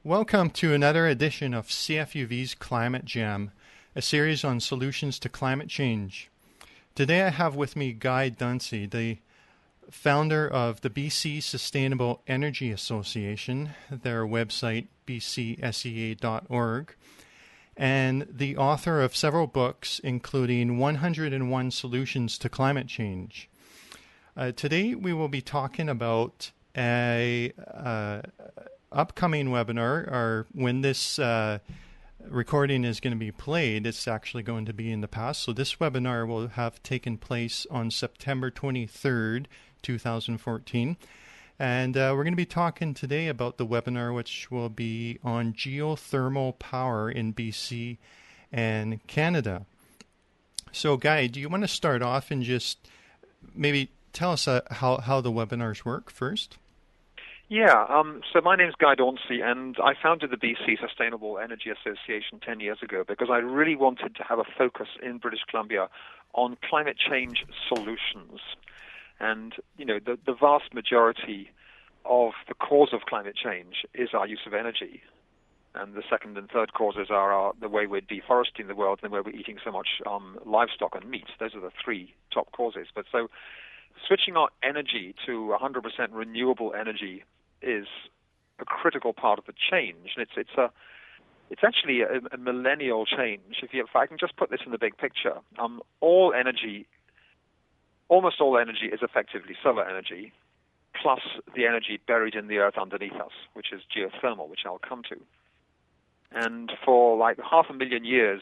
Welcome to another edition of CFUV's Climate Jam, a series on solutions to climate change. Today I have with me Guy Dauncey, the founder of the BC Sustainable Energy Association, their website bcsea.org, and the author of several books, including 101 Solutions to Climate Change. Today we will be talking about a upcoming webinar, or when this recording is going to be played, it's actually going to be in the past. So this webinar will have taken place on September 23rd, 2014. And we're going to be talking today about the webinar, which will be on geothermal power in BC and Canada. So Guy, do you want to start off and just maybe tell us how the webinars work first? Yeah, so my name's Guy Dauncey, and I founded the BC Sustainable Energy Association 10 years ago because I really wanted to have a focus in British Columbia on climate change solutions. And, you know, the vast majority of the cause of climate change is our use of energy. And the second and third causes are the way we're deforesting the world and the way we're eating so much livestock and meat. Those are the three top causes. But so switching our energy to 100% renewable energy is a critical part of the change. And it's actually a millennial change. If I can just put this in the big picture, almost all energy is effectively solar energy, plus the energy buried in the earth underneath us, which is geothermal, which I'll come to. And for like 500,000 years,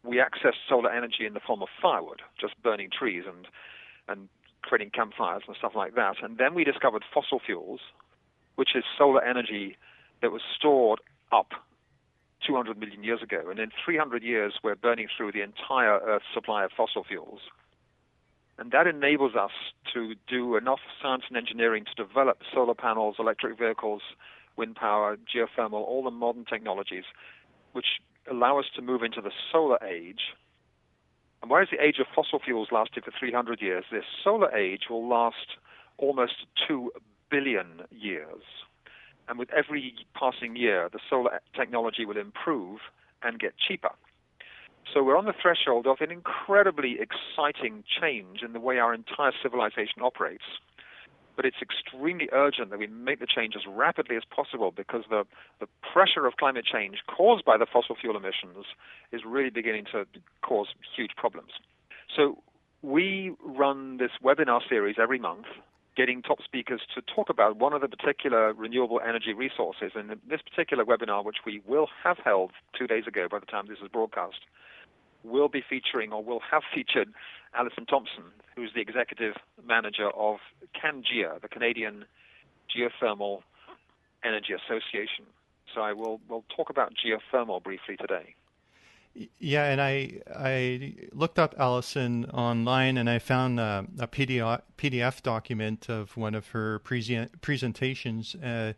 we accessed solar energy in the form of firewood, just burning trees and creating campfires and stuff like that. And then we discovered fossil fuels, which is solar energy that was stored up 200 million years ago. And in 300 years, we're burning through the entire Earth's supply of fossil fuels. And that enables us to do enough science and engineering to develop solar panels, electric vehicles, wind power, geothermal, all the modern technologies, which allow us to move into the solar age. And whereas the age of fossil fuels lasted for 300 years, this solar age will last almost 2 billion years. And with every passing year, the solar technology will improve and get cheaper. So we're on the threshold of an incredibly exciting change in the way our entire civilization operates. But it's extremely urgent that we make the change as rapidly as possible because the pressure of climate change caused by the fossil fuel emissions is really beginning to cause huge problems. So we run this webinar series every month, getting top speakers to talk about one of the particular renewable energy resources. And in this particular webinar, which we will have held 2 days ago by the time this is broadcast, will be featuring or will have featured Alison Thompson, who's the executive manager of CanGEA, the Canadian Geothermal Energy Association. So we'll talk about geothermal briefly today. Yeah, and I looked up Alison online, and I found a PDF document of one of her presentations, and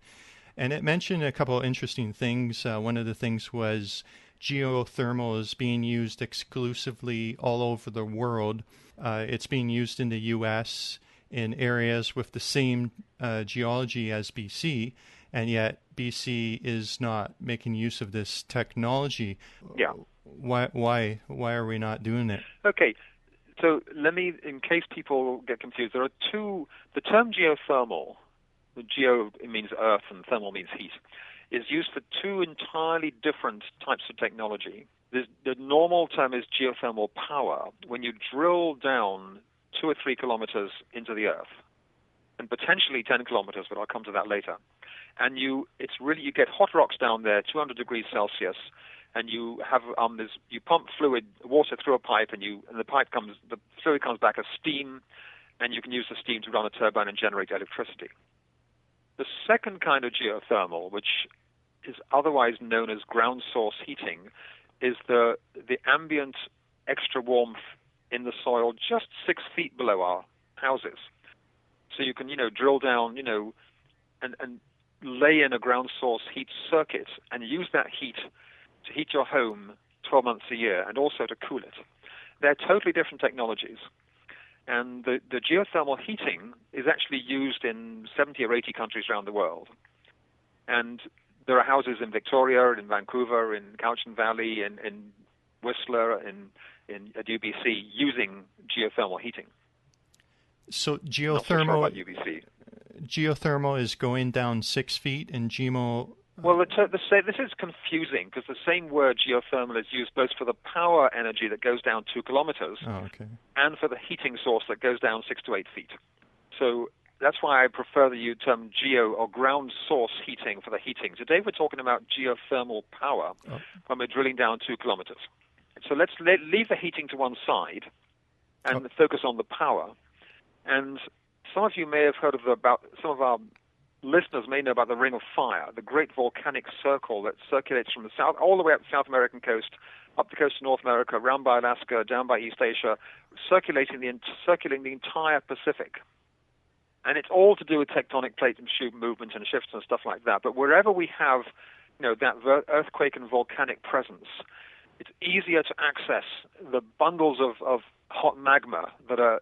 it mentioned a couple of interesting things. One of the things was geothermal is being used exclusively all over the world. It's being used in the U.S. in areas with the same geology as BC, and yet BC is not making use of this technology. Yeah. Why are we not doing it? Okay, so let me, in case people get confused, there are two. The term geothermal, the geo it means earth and thermal means heat, is used for two entirely different types of technology. The normal term is geothermal power, when you drill down 2 or 3 kilometers into the earth, and potentially 10 kilometers, but I'll come to that later. And you get hot rocks down there, 200 degrees Celsius, and you have you pump water through a pipe, and the fluid comes back as steam, and you can use the steam to run a turbine and generate electricity. The second kind of geothermal, which is otherwise known as ground source heating, is the ambient extra warmth in the soil just 6 feet below our houses. So you can, drill down, and lay in a ground source heat circuit and use that heat to heat your home 12 months a year and also to cool it. They're totally different technologies. And the geothermal heating is actually used in 70 or 80 countries around the world. And there are houses in Victoria, in Vancouver, in Cowichan Valley, in Whistler, at UBC using geothermal heating. So Not so sure about UBC. Geothermal is going down 6 feet, and GEMO. Well, this is confusing because the same word geothermal is used both for the power energy that goes down 2 kilometers and for the heating source that goes down 6 to 8 feet. So that's why I prefer the term geo or ground source heating for the heating. Today we're talking about geothermal power when we're drilling down 2 kilometers. So let's leave the heating to one side and focus on the power. And some of you may have heard some of our listeners may know about the Ring of Fire, the great volcanic circle that circulates from the south all the way up the South American coast, up the coast of North America, around by Alaska, down by East Asia, circulating the entire Pacific. And it's all to do with tectonic plate and shoot movement and shifts and stuff like that. But wherever we have, that earthquake and volcanic presence, it's easier to access the bundles of hot magma that are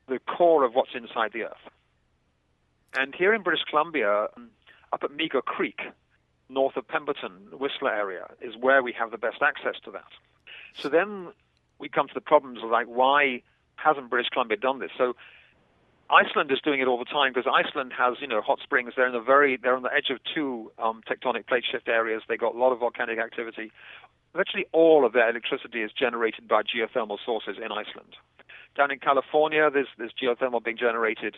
the core of what's inside the Earth. And here in British Columbia, up at Meager Creek, north of Pemberton, the Whistler area, is where we have the best access to that. So then we come to the problems of, like, why hasn't British Columbia done this? So Iceland is doing it all the time because Iceland has, hot springs. They're on the edge of 2 tectonic plate shift areas. They got a lot of volcanic activity. Virtually all of their electricity is generated by geothermal sources in Iceland. Down in California, there's geothermal being generated.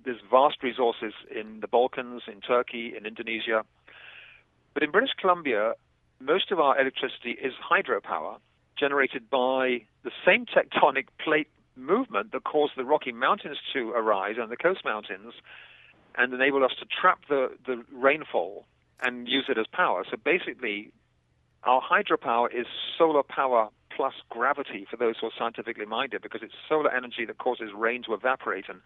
There's vast resources in the Balkans, in Turkey, in Indonesia. But in British Columbia, most of our electricity is hydropower generated by the same tectonic plate movement that caused the Rocky Mountains to arise and the Coast Mountains and enable us to trap the rainfall and use it as power. So basically, our hydropower is solar power plus gravity for those who are scientifically minded, because it's solar energy that causes rain to evaporate and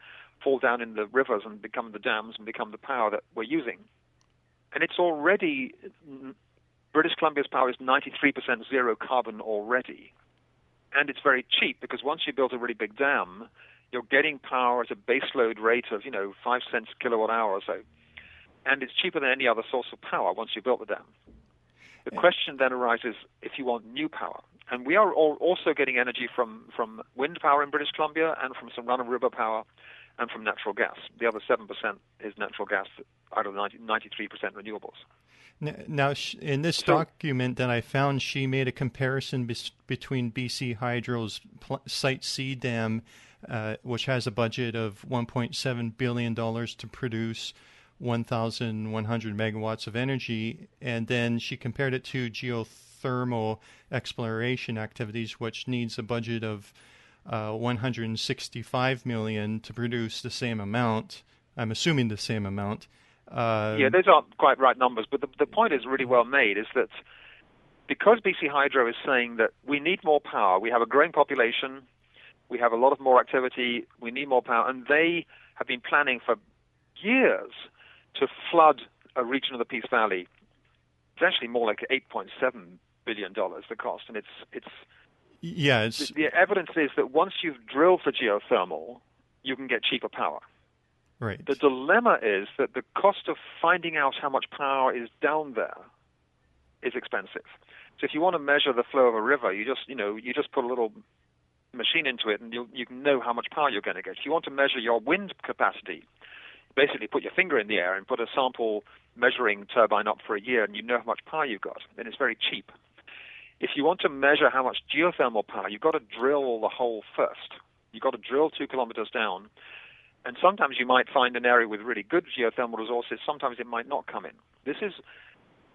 fall down in the rivers and become the dams and become the power that we're using. And it's already, British Columbia's power is 93% zero carbon already. And it's very cheap because once you build a really big dam, you're getting power at a baseload rate of, 5 cents kilowatt hour or so. And it's cheaper than any other source of power once you built the dam. The question then arises if you want new power. And we are also getting energy from wind power in British Columbia and from some run-of-river power and from natural gas. The other 7% is natural gas out of 93% renewables. Now, in this document that I found, she made a comparison between BC Hydro's Site C dam, which has a budget of $1.7 billion to produce 1,100 megawatts of energy, and then she compared it to geothermal exploration activities, which needs a budget of $165 million to produce the same amount. I'm assuming the same amount. Yeah, those aren't quite right numbers, but the point is really well made, is that because BC Hydro is saying that we need more power, we have a growing population, we have a lot of more activity, we need more power, and they have been planning for years to flood a region of the Peace Valley. It's actually more like $8.7 billion, the cost, and the evidence is that once you've drilled for geothermal, you can get cheaper power. Right. The dilemma is that the cost of finding out how much power is down there is expensive. So if you want to measure the flow of a river, you just put a little machine into it, and you can know how much power you're going to get. If you want to measure your wind capacity, basically put your finger in the air and put a sample measuring turbine up for a year, and you know how much power you've got, and it's very cheap. If you want to measure how much geothermal power, you've got to drill the hole first. You've got to drill 2 kilometers down, and sometimes you might find an area with really good geothermal resources. Sometimes it might not come in. This is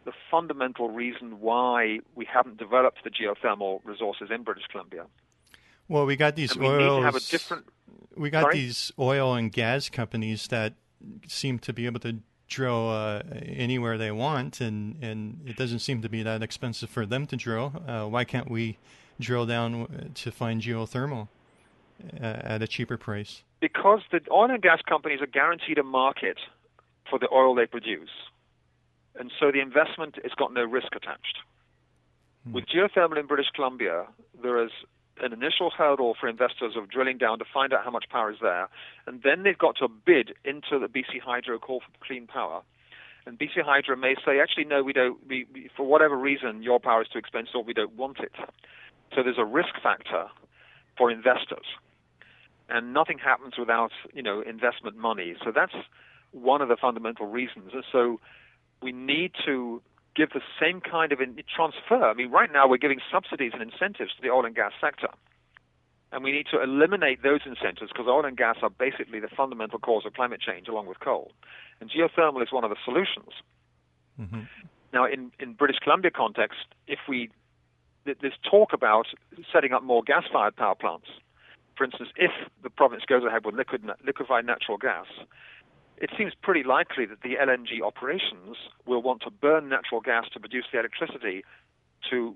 the fundamental reason why we haven't developed the geothermal resources in British Columbia. Well, we got these these oil and gas companies that seem to be able to drill anywhere they want, and it doesn't seem to be that expensive for them to drill. Why can't we drill down to find geothermal at a cheaper price? Because the oil and gas companies are guaranteed a market for the oil they produce, and so the investment has got no risk attached. With geothermal in British Columbia, there is an initial hurdle for investors of drilling down to find out how much power is there, and then they've got to bid into the BC Hydro call for clean power. And BC Hydro may say, actually, no, we don't. For whatever reason, your power is too expensive, or we don't want it. So there's a risk factor for investors, and nothing happens without investment money. So that's one of the fundamental reasons. And so we need to give the same kind of transfer. I mean, right now we're giving subsidies and incentives to the oil and gas sector. And we need to eliminate those incentives because oil and gas are basically the fundamental cause of climate change along with coal. And geothermal is one of the solutions. Mm-hmm. Now, in British Columbia context, there's talk about setting up more gas-fired power plants. For instance, if the province goes ahead with liquefied natural gas, it seems pretty likely that the LNG operations will want to burn natural gas to produce the electricity to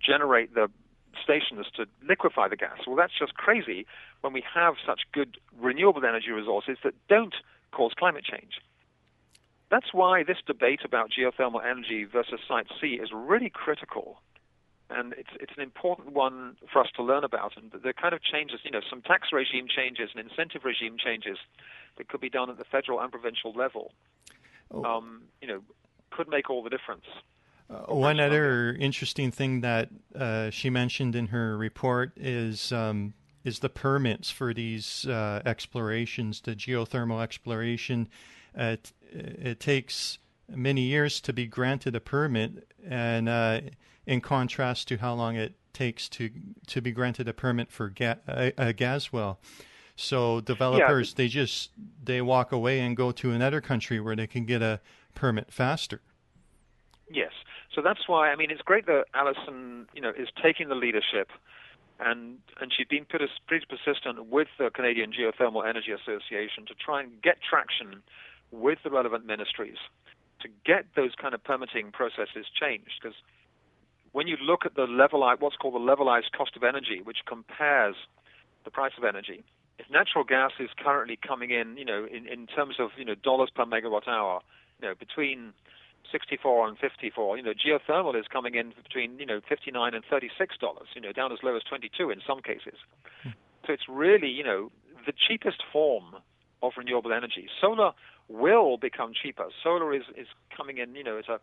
generate the stations to liquefy the gas. Well, that's just crazy when we have such good renewable energy resources that don't cause climate change. That's why this debate about geothermal energy versus Site C is really critical. And it's an important one for us to learn about. And the kind of changes, some tax regime changes and incentive regime changes that could be done at the federal and provincial level, could make all the difference. One other interesting thing that she mentioned in her report is the permits for these explorations, the geothermal exploration. It takes many years to be granted a permit, and in contrast to how long it takes to be granted a permit for a gas well. So developers, they walk away and go to another country where they can get a permit faster. Yes. So that's why, it's great that Alison, is taking the leadership, and she's been pretty persistent with the Canadian Geothermal Energy Association to try and get traction with the relevant ministries to get those kind of permitting processes changed. Because when you look at what's called the levelized cost of energy, which compares the price of energy, if natural gas is currently coming in terms of, dollars per megawatt hour, between 64 and 54, geothermal is coming in between, $59 and $36, down as low as 22 in some cases. So it's really, the cheapest form of renewable energy. Solar will become cheaper. Solar is coming in, at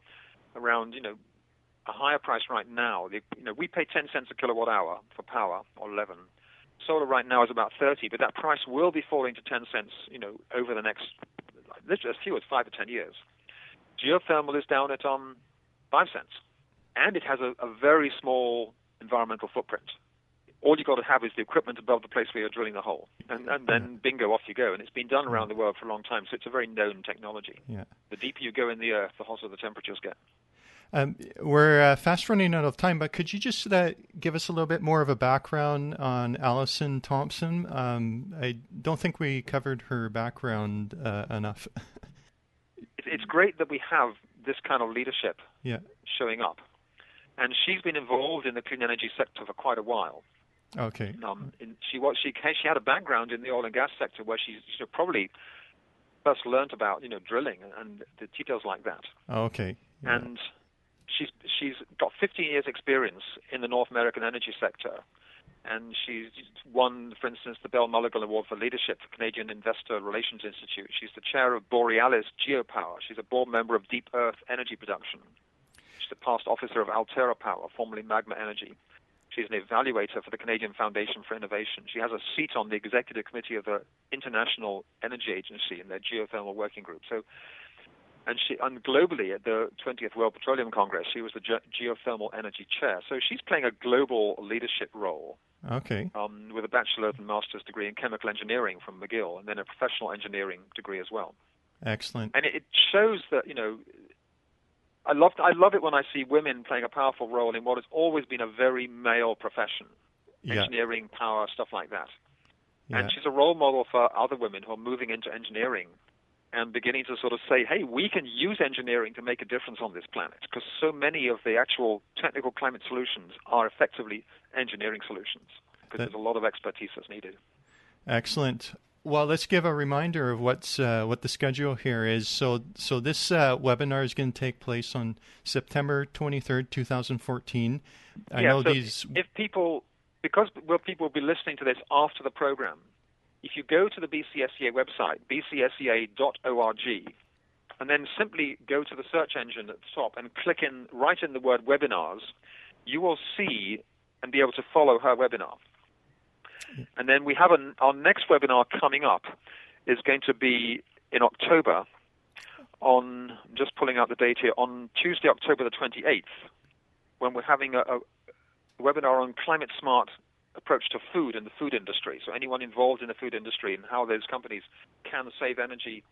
around, a higher price right now. We pay 10 cents a kilowatt hour for power, or 11. Solar right now is about 30, but that price will be falling to 10 cents, over the next, as few as 5 to 10 years. Geothermal is down at 5 cents, and it has a very small environmental footprint. All you've got to have is the equipment above the place where you're drilling the hole, and then bingo, off you go. And it's been done around the world for a long time, so it's a very known technology. Yeah. The deeper you go in the earth, the hotter the temperatures get. We're fast running out of time, but could you just give us a little bit more of a background on Alison Thompson? I don't think we covered her background enough. It's great that we have this kind of leadership showing up. And she's been involved in the clean energy sector for quite a while. Okay. She had a background in the oil and gas sector where she probably first learned about drilling and the details like that. Okay. Yeah. And she's got 15 years experience in the North American energy sector. And she's won, for instance, the Bell Mulligan Award for Leadership for Canadian Investor Relations Institute. She's the chair of Borealis Geopower. She's a board member of Deep Earth Energy Production. She's a past officer of Altera Power, formerly Magma Energy. She's an evaluator for the Canadian Foundation for Innovation. She has a seat on the executive committee of the International Energy Agency in their geothermal working group. And globally at the 20th World Petroleum Congress, she was the geothermal energy chair. So she's playing a global leadership role. Okay. With a bachelor's and master's degree in chemical engineering from McGill, and then a professional engineering degree as well. Excellent. And it shows that I love it when I see women playing a powerful role in what has always been a very male profession, engineering, power, stuff like that. Yeah. And she's a role model for other women who are moving into engineering and beginning to sort of say, hey, we can use engineering to make a difference on this planet, because so many of the actual technical climate solutions are effectively engineering solutions, because there's a lot of expertise that's needed. Excellent. Well, let's give a reminder of what the schedule here is. So this webinar is going to take place on September 23rd, 2014. If people will be listening to this after the program, if you go to the BCSEA website, bcsea.org, and then simply go to the search engine at the top and write in the word webinars, you will see and be able to follow her webinar. And then we have our next webinar coming up is going to be in October on, just pulling out the date here, on Tuesday, October the 28th, when we're having a webinar on climate smart approach to food and the food industry. So anyone involved in the food industry and how those companies can save energy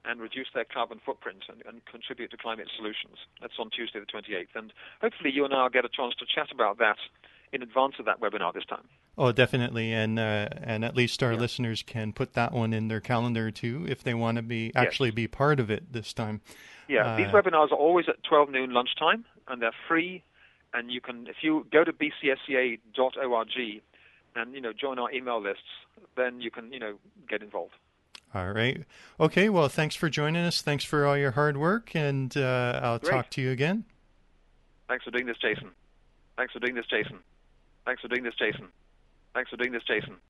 and reduce their carbon footprint and contribute to climate solutions. That's on Tuesday the 28th. And hopefully you and I will get a chance to chat about that in advance of that webinar this time. Oh, definitely. And at least our listeners can put that one in their calendar too if they want to actually be part of it this time. Yeah, these webinars are always at 12 noon lunchtime, and they're free. And you can, if you go to bcsea.org and, join our email lists, then you can, get involved. All right. Okay, well, thanks for joining us. Thanks for all your hard work, and I'll talk to you again. Thanks for doing this, Jason. Thanks for doing this, Jason. Thanks for doing this, Jason. Thanks for doing this, Jason.